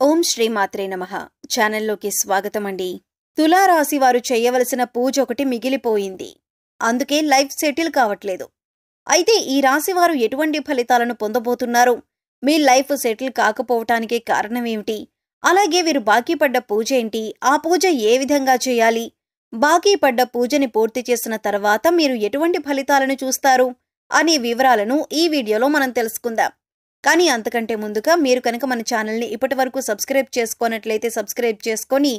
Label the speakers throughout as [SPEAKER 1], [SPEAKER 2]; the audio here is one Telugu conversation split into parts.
[SPEAKER 1] ఓం శ్రీ మాత్రే నమః. ఛానల్లోకి స్వాగతం అండి. తులారాశి వారు చేయవలసిన పూజ ఒకటి మిగిలిపోయింది. అందుకే లైఫ్ సెటిల్ కావట్లేదు. అయితే ఈ రాశి వారు ఎటువంటి ఫలితాలను పొందబోతున్నారు? మీ లైఫ్ సెటిల్ కాకపోవటానికి కారణమేమిటి? అలాగే వీరు బాకీ పడ్డ పూజ ఏంటి? ఆ పూజ ఏ విధంగా చేయాలి? బాకీ పడ్డ పూజని పూర్తి చేసిన తర్వాత మీరు ఎటువంటి ఫలితాలను చూస్తారు? అనే వివరాలను ఈ వీడియోలో మనం తెలుసుకుందాం. కానీ అంతకంటే ముందుగా మీరు కనుక మన ఛానల్ని ఇప్పటివరకు సబ్స్క్రైబ్ చేసుకోనట్లయితే సబ్స్క్రైబ్ చేసుకొని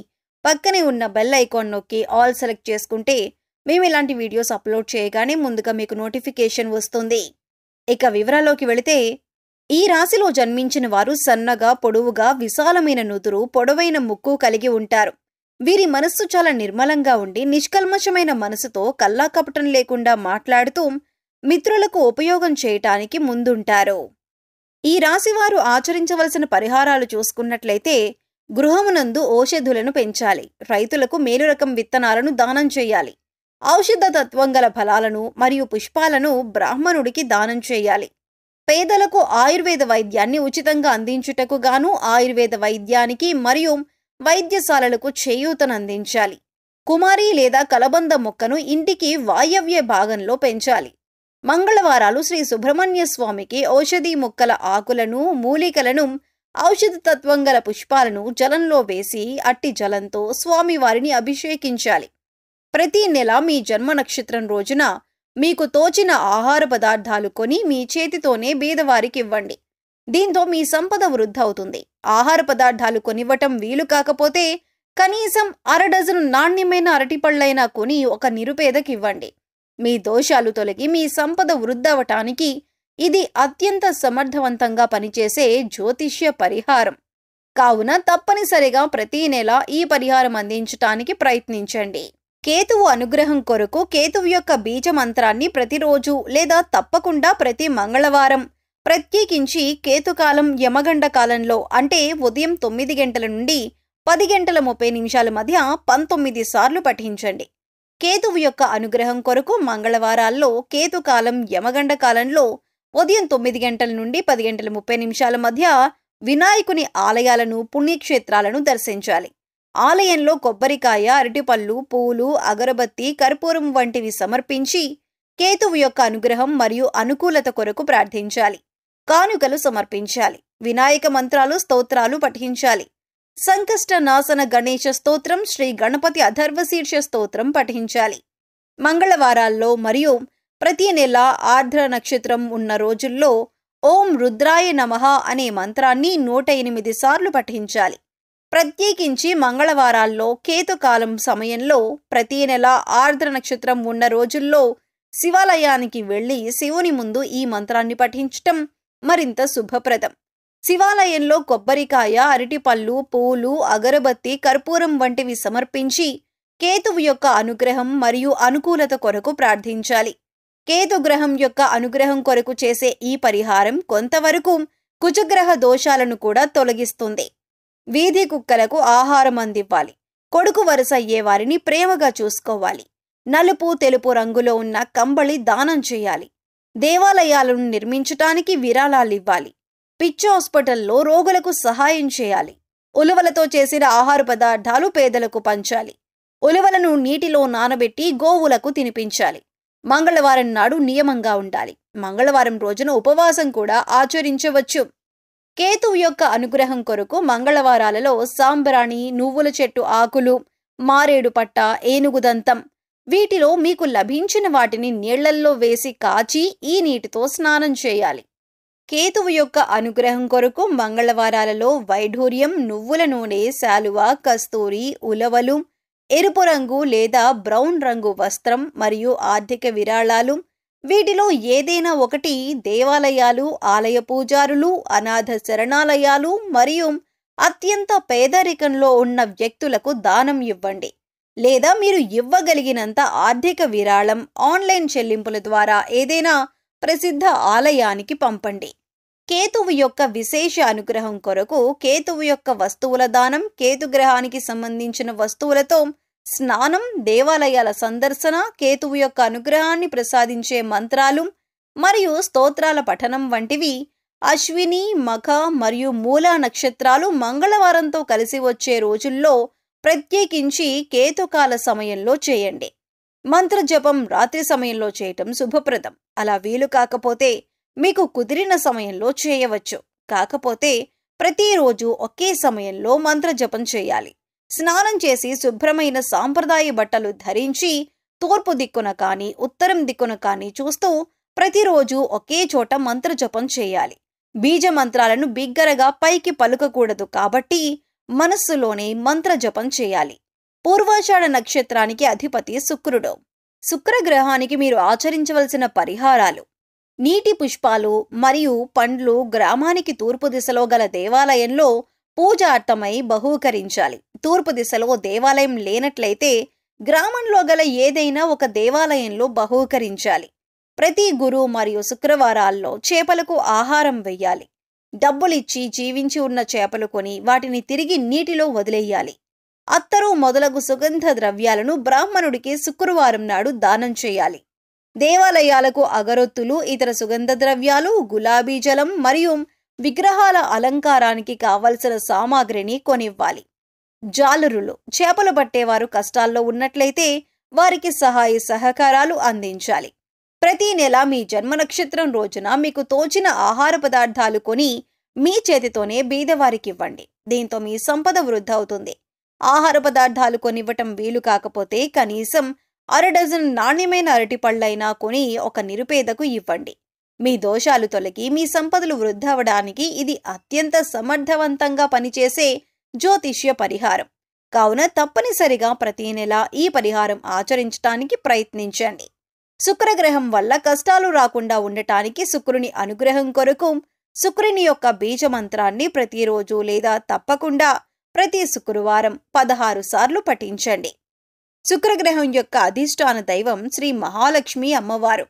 [SPEAKER 1] పక్కనే ఉన్న బెల్ ఐకాన్ నొక్కి ఆల్ సెలెక్ట్ చేసుకుంటే మేము ఇలాంటి వీడియోస్ అప్లోడ్ చేయగానే ముందుగా మీకు నోటిఫికేషన్ వస్తుంది. ఇక వివరాల్లోకి వెళితే, ఈ రాశిలో జన్మించిన వారు సన్నగా, పొడవుగా, విశాలమైన నుదురు, పొడవైన ముక్కు కలిగి ఉంటారు. వీరి మనస్సు చాలా నిర్మలంగా ఉండి నిష్కల్మషమైన మనసుతో కల్లాకపటం లేకుండా మాట్లాడుతూ మిత్రులకు ఉపయోగం చేయటానికి ముందుంటారు. ఈ రాశివారు ఆచరించవలసిన పరిహారాలు చూసుకున్నట్లయితే, గృహమునందు ఔషధులను పెంచాలి. రైతులకు మేలు రకం విత్తనాలను దానం చేయాలి. ఔషధ తత్వం గల ఫలాలను మరియు పుష్పాలను బ్రాహ్మణుడికి దానం చేయాలి. పేదలకు ఆయుర్వేద వైద్యాన్ని ఉచితంగా అందించుటకు గాను ఆయుర్వేద వైద్యానికి మరియు వైద్యశాలలకు చేయూతనందించాలి. కుమారి లేదా కలబంద మొక్కను ఇంటికి వాయవ్య భాగంలో పెంచాలి. మంగళవారాలు శ్రీ సుబ్రహ్మణ్య స్వామికి ఔషధీ మొక్కల ఆకులను, మూలికలను, ఔషధ తత్వం గల పుష్పాలను జలంలో వేసి అట్టి జలంతో స్వామివారిని అభిషేకించాలి. ప్రతి నెల మీ జన్మ నక్షత్రం రోజున మీకు తోచిన ఆహార పదార్థాలు కొని మీ చేతితోనే బీదవారికి ఇవ్వండి. దీంతో మీ సంపద వృద్ధవుతుంది. ఆహార పదార్థాలు కొనివ్వటం వీలు కాకపోతే కనీసం 1/2 డజను నాణ్యమైన అరటిపళ్ళైనా కొని ఒక నిరుపేదకి ఇవ్వండి. మీ దోషాలు తొలగి మీ సంపద వృద్ధవటానికి ఇది అత్యంత సమర్థవంతంగా పనిచేసే జ్యోతిష్య పరిహారం. కావున తప్పనిసరిగా ప్రతి నెల ఈ పరిహారం అందించటానికి ప్రయత్నించండి. కేతువు అనుగ్రహం కొరకు కేతువు యొక్క బీజ మంత్రాన్ని ప్రతిరోజు లేదా తప్పకుండా ప్రతి మంగళవారం, ప్రత్యేకించి కేతుకాలం యమగండ కాలంలో అంటే ఉదయం 9 గంటల నుండి 10 గంటల 30 నిమిషాల మధ్య 19 సార్లు పఠించండి. కేతువు యొక్క అనుగ్రహం కొరకు మంగళవారాల్లో కేతుకాలం యమగండ కాలంలో ఉదయం 9 గంటల నుండి 10 గంటల 30 నిమిషాల మధ్య వినాయకుని ఆలయాలను, పుణ్యక్షేత్రాలను దర్శించాలి. ఆలయంలో కొబ్బరికాయ, అరటిపళ్ళు, పూలు, అగరబత్తి, కర్పూరం వంటివి సమర్పించి కేతువు యొక్క అనుగ్రహం మరియు అనుకూలత కొరకు ప్రార్థించాలి. కానుకలు సమర్పించాలి. వినాయక మంత్రాలు, స్తోత్రాలు పఠించాలి. సంకష్ట నాశన గణేశ స్తోత్రం, శ్రీ గణపతి అథర్వశీర్ష స్తోత్రం పఠించాలి. మంగళవారాల్లో మరియు ప్రతి నెల ఆర్ద్ర నక్షత్రం ఉన్న రోజుల్లో ఓం రుద్రాయ నమః అనే మంత్రాన్ని 108 సార్లు పఠించాలి. ప్రత్యేకించి మంగళవారాల్లో కేతుకాలం సమయంలో ప్రతి నెల ఆర్ద్ర నక్షత్రం ఉన్న రోజుల్లో శివాలయానికి వెళ్లి శివుని ముందు ఈ మంత్రాన్ని పఠించటం మరింత శుభప్రదం. శివాలయంలో కొబ్బరికాయ, అరటిపళ్ళు, పూలు, అగరబత్తి, కర్పూరం వంటివి సమర్పించి కేతువు యొక్క అనుగ్రహం మరియు అనుకూలత కొరకు ప్రార్థించాలి. కేతుగ్రహం యొక్క అనుగ్రహం కొరకు చేసే ఈ పరిహారం కొంతవరకు కుజగ్రహ దోషాలను కూడా తొలగిస్తుంది. వీధి కుక్కలకు ఆహారం అందివ్వాలి. కొడుకు వరుస అయ్యే వారిని ప్రేమగా చూసుకోవాలి. నలుపు, తెలుపు రంగులో ఉన్న కంబళి దానం చేయాలి. దేవాలయాలను నిర్మించటానికి విరాళాలివ్వాలి. పిచ్చి హాస్పిటల్లో రోగులకు సహాయం చేయాలి. ఉలువలతో చేసిన ఆహార పదార్థాలు పేదలకు పంచాలి. ఉలువలను నీటిలో నానబెట్టి గోవులకు తినిపించాలి. మంగళవారం నాడు నియమంగా ఉండాలి. మంగళవారం రోజున ఉపవాసం కూడా ఆచరించవచ్చు. కేతువు యొక్క అనుగ్రహం కొరకు మంగళవారాలలో సాంబ్రాణి, నువ్వుల చెట్టు ఆకులు, మారేడు పట్ట, ఏనుగుదంతం వీటిలో మీకు లభించిన వాటిని నీళ్లల్లో వేసి కాచి ఈ నీటితో స్నానం చేయాలి. కేతువు యొక్క అనుగ్రహం కొరకు మంగళవారాలలో వైఢూర్యం, నువ్వుల నూనె, శాలువ, కస్తూరి, ఉలవలు, ఎరుపు రంగు లేదా బ్రౌన్ రంగు వస్త్రం మరియు ఆర్థిక విరాళాలు వీటిలో ఏదైనా ఒకటి దేవాలయాలు, ఆలయ పూజారులు, అనాథ శరణాలయాలు మరియు అత్యంత పేదరికంలో ఉన్న వ్యక్తులకు దానం ఇవ్వండి. లేదా మీరు ఇవ్వగలిగినంత ఆర్థిక విరాళం ఆన్లైన్ చెల్లింపుల ద్వారా ఏదైనా ప్రసిద్ధ ఆలయానికి పంపండి. కేతువు యొక్క విశేష అనుగ్రహం కొరకు కేతువు యొక్క వస్తువుల దానం, కేతుగ్రహానికి సంబంధించిన వస్తువులతో స్నానం, దేవాలయాల సందర్శన, కేతువు యొక్క అనుగ్రహాన్ని ప్రసాదించే మంత్రాలు మరియు స్తోత్రాల పఠనం వంటివి అశ్విని, మఖ మరియు మూలా నక్షత్రాలు మంగళవారంతో కలిసి వచ్చే రోజుల్లో, ప్రత్యేకించి కేతుకాల సమయంలో చేయండి. మంత్రజపం రాత్రి సమయంలో చేయటం శుభప్రదం. అలా వీలు కాకపోతే మీకు కుదిరిన సమయంలో చేయవచ్చు. కాకపోతే ప్రతిరోజు ఒకే సమయంలో మంత్రజపం చేయాలి. స్నానం చేసి శుభ్రమైన సాంప్రదాయ బట్టలు ధరించి తూర్పు దిక్కున కానీ ఉత్తరం దిక్కున కానీ చూస్తూ ప్రతిరోజు ఒకే చోట మంత్రజపం చేయాలి. బీజ మంత్రాలను బిగ్గరగా పైకి పలుకకూడదు కాబట్టి మనస్సులోనే మంత్రజపం చేయాలి. పూర్వాషాఢ నక్షత్రానికి అధిపతి శుక్రుడు. శుక్రగ్రహానికి మీరు ఆచరించవలసిన పరిహారాలు: నీటి పుష్పాలు మరియు పండ్లు గ్రామానికి తూర్పు దిశలో గల దేవాలయంలో పూజార్థమై బహూకరించాలి. తూర్పు దిశలో దేవాలయం లేనట్లయితే గ్రామంలో గల ఏదైనా ఒక దేవాలయంలో బహూకరించాలి. ప్రతి గురు మరియు శుక్రవారాల్లో చేపలకు ఆహారం వెయ్యాలి. డబ్బులిచ్చి జీవించి ఉన్న చేపలు కొని వాటిని తిరిగి నీటిలో వదిలేయాలి. అత్తరు మొదలగు సుగంధ ద్రవ్యాలను బ్రాహ్మణుడికి శుక్రవారం నాడు దానం చేయాలి. దేవాలయాలకు అగరొత్తులు, ఇతర సుగంధ ద్రవ్యాలు, గులాబీ జలం మరియు విగ్రహాల అలంకారానికి కావలసిన సామాగ్రిని కొనివ్వాలి. జాలరులు, చేపలు పట్టేవారు కష్టాల్లో ఉన్నట్లయితే వారికి సహాయ సహకారాలు అందించాలి. ప్రతి నెల మీ జన్మ నక్షత్రం రోజున మీకు తోచిన ఆహార పదార్థాలు కొని మీ చేతితోనే బీదవారికి ఇవ్వండి. దీంతో మీ సంపద వృద్ధి అవుతుంది. ఆహార పదార్థాలు కొనివ్వటం వీలు కాకపోతే కనీసం 1/2 డజన్ నాణ్యమైన అరటిపళ్ళైనా కొని ఒక నిరుపేదకు ఇవ్వండి. మీ దోషాలు తొలగి మీ సంపదలు వృద్ధి అవడానికి ఇది అత్యంత సమర్థవంతంగా పనిచేసే జ్యోతిష్య పరిహారం. కావున తప్పనిసరిగా ప్రతి నెల ఈ పరిహారం ఆచరించడానికి ప్రయత్నించండి. శుక్రగ్రహం వల్ల కష్టాలు రాకుండా ఉండటానికి శుక్రుని అనుగ్రహం కొరకు శుక్రుని యొక్క బీజ మంత్రాన్ని ప్రతిరోజు లేదా తప్పకుండా ప్రతి శుక్రవారం 16 సార్లు పఠించండి. శుక్రగ్రహం యొక్క అధిష్టాన దైవం శ్రీ మహాలక్ష్మి అమ్మవారు.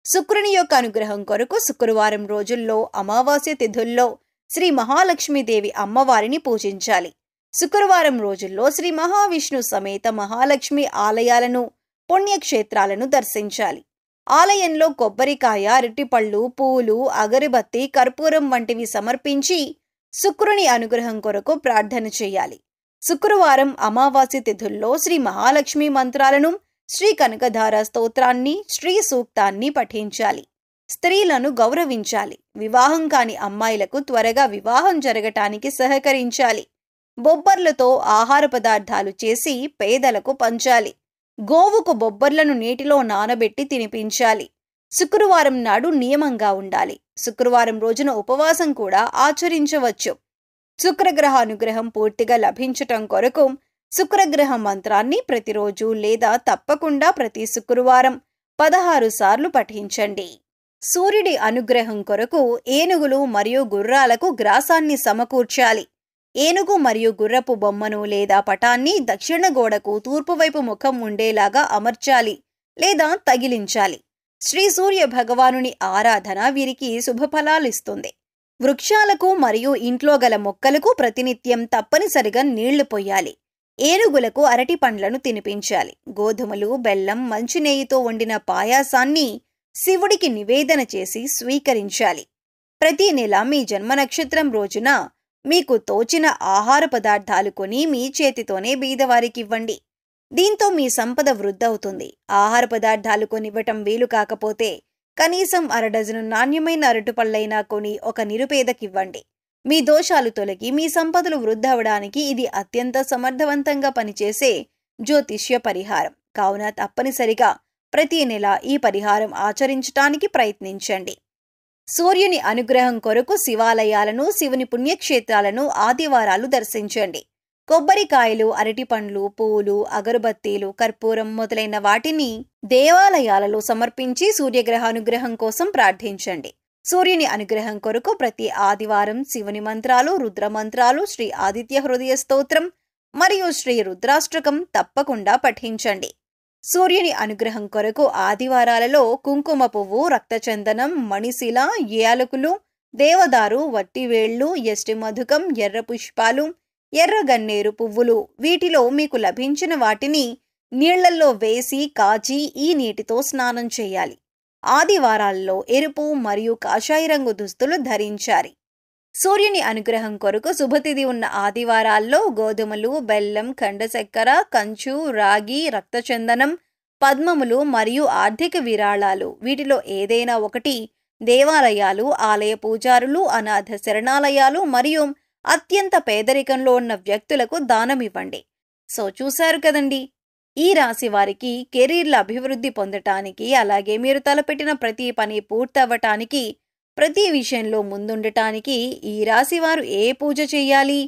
[SPEAKER 1] శుక్రుని యొక్క అనుగ్రహం కొరకు శుక్రవారం రోజుల్లో అమావాస్య తిథుల్లో శ్రీ మహాలక్ష్మీదేవి అమ్మవారిని పూజించాలి. శుక్రవారం రోజుల్లో శ్రీ మహావిష్ణు సమేత మహాలక్ష్మి ఆలయాలను, పుణ్యక్షేత్రాలను దర్శించాలి. ఆలయంలో కొబ్బరికాయ, అరటిపళ్ళు, పూలు, అగరబత్తి, కర్పూరం వంటివి సమర్పించి శుక్రుని అనుగ్రహం కొరకు ప్రార్థన చేయాలి. శుక్రవారం అమావాస్య తిథుల్లో శ్రీ మహాలక్ష్మి మంత్రాలను, శ్రీ కనకధార స్తోత్రాన్ని, శ్రీ సూక్తాన్ని పఠించాలి. స్త్రీలను గౌరవించాలి. వివాహం కాని అమ్మాయిలకు త్వరగా వివాహం జరగటానికి సహకరించాలి. బొబ్బర్లతో ఆహార పదార్థాలు చేసి పేదలకు పంచాలి. గోవుకు బొబ్బర్లను నీటిలో నానబెట్టి తినిపించాలి. శుక్రవారం నాడు నియమంగా ఉండాలి. శుక్రవారం రోజున ఉపవాసం కూడా ఆచరించవచ్చు. శుక్రగ్రహ అనుగ్రహం పూర్తిగా లభించటం కొరకు శుక్రగ్రహ మంత్రాన్ని ప్రతిరోజు లేదా తప్పకుండా ప్రతి శుక్రవారం 16 సార్లు పఠించండి. సూర్యుడి అనుగ్రహం కొరకు ఏనుగులు మరియు గుర్రాలకు గ్రాసాన్ని సమకూర్చాలి. ఏనుగు మరియు గుర్రపు బొమ్మను లేదా పటాన్ని దక్షిణ గోడకు తూర్పువైపు ముఖం ఉండేలాగా అమర్చాలి లేదా తగిలించాలి. శ్రీ సూర్య భగవానుని ఆరాధన వీరికి శుభఫలాలిస్తుంది. వృక్షాలకు మరియు ఇంట్లో గల మొక్కలకు ప్రతినిత్యం తప్పనిసరిగా నీళ్లు పొయ్యాలి. ఏనుగులకు అరటి పండ్లను తినిపించాలి. గోధుమలు, బెల్లం, మంచినెయ్యితో వండిన పాయాసాన్ని శివుడికి నివేదన చేసి స్వీకరించాలి. ప్రతి నెల మీ జన్మ నక్షత్రం రోజున మీకు తోచిన ఆహార పదార్థాలు కొని మీ చేతితోనే బీదవారికివ్వండి. దీంతో మీ సంపద వృద్ధవుతుంది. ఆహార పదార్థాలు కొనివ్వటం వీలు కాకపోతే కనీసం 1/2 డజను నాణ్యమైన అరటిపళ్ళైనా కొని ఒక నిరుపేదకివ్వండి. మీ దోషాలు తొలగి మీ సంపదలు వృద్ధవడానికి ఇది అత్యంత సమర్థవంతంగా పనిచేసే జ్యోతిష్య పరిహారం. కావున తప్పనిసరిగా ప్రతి నెల ఈ పరిహారం ఆచరించటానికి ప్రయత్నించండి. సూర్యుని అనుగ్రహం కొరకు శివాలయాలను, శివుని పుణ్యక్షేత్రాలను ఆదివారాలు దర్శించండి. కొబ్బరికాయలు, అరటిపండ్లు, పూలు, అగరబత్తీలు, కర్పూరం మొదలైన వాటిని దేవాలయాలలో సమర్పించి సూర్యగ్రహానుగ్రహం కోసం ప్రార్థించండి. సూర్యుని అనుగ్రహం కొరకు ప్రతి ఆదివారం శివుని మంత్రాలు, రుద్రమంత్రాలు, శ్రీ ఆదిత్య హృదయ స్తోత్రం మరియు శ్రీ రుద్రాష్టకం తప్పకుండా పఠించండి. సూర్యుని అనుగ్రహం కొరకు ఆదివారాలలో కుంకుమ పువ్వు, రక్తచందనం, మణిశిల, యాలకులు, దేవదారు, వట్టివేళ్లు, యష్టి మధుకం, ఎర్ర పుష్పాలు, ఎర్ర గన్నేరు పువ్వులు వీటిలో మీకు లభించిన వాటిని నీళ్లల్లో వేసి కాచి ఈ నీటితో స్నానం చేయాలి. ఆదివారాల్లో ఎరుపు మరియు కాషాయ రంగు దుస్తులు ధరించాలి. సూర్యుని అనుగ్రహం కొరకు శుభతిథి ఉన్న ఆదివారాల్లో గోధుమలు, బెల్లం, ఖండచక్కెర, కంచు, రాగి, రక్తచందనం, పద్మములు మరియు ఆర్థిక విరాళాలు వీటిలో ఏదైనా ఒకటి దేవాలయాలు, ఆలయ పూజారులు, అనాథ శరణాలయాలు మరియు అత్యంత పేదరికంలో ఉన్న వ్యక్తులకు దానమివ్వండి. సో చూశారు కదండి, ఈ రాశి వారికి కెరీర్ల అభివృద్ధి పొందటానికి, అలాగే మీరు తలపెట్టిన ప్రతి పని పూర్తవ్వటానికి, ప్రతి విషయంలో ముందుండటానికి ఈ రాశివారు ఏ పూజ చెయ్యాలి,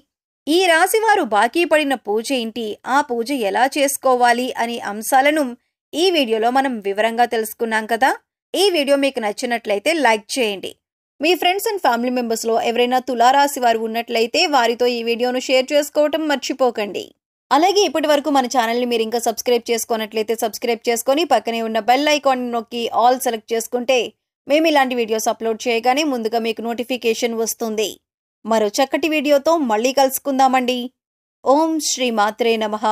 [SPEAKER 1] ఈ రాశివారు బాకీ పడిన పూజ ఏంటి, ఆ పూజ ఎలా చేసుకోవాలి అనే అంశాలను ఈ వీడియోలో మనం వివరంగా తెలుసుకున్నాం కదా. ఈ వీడియో మీకు నచ్చినట్లయితే లైక్ చేయండి. మీ ఫ్రెండ్స్ అండ్ ఫ్యామిలీ మెంబర్స్లో ఎవరైనా తులారాశి వారు ఉన్నట్లయితే వారితో ఈ వీడియోను షేర్ చేసుకోవటం మర్చిపోకండి. అలాగే ఇప్పటి వరకు మన ఛానల్ని మీరు ఇంకా సబ్స్క్రైబ్ చేసుకున్నట్లయితే సబ్స్క్రైబ్ చేసుకొని పక్కనే ఉన్న బెల్ ఐకాన్ నొక్కి ఆల్ సెలెక్ట్ చేసుకుంటే మేము ఇలాంటి వీడియోస్ అప్లోడ్ చేయగానే ముందుగా మీకు నోటిఫికేషన్ వస్తుంది. మరో చక్కటి వీడియోతో మళ్ళీ కలుసుకుందామండి. ఓం శ్రీ మాత్రే నమః.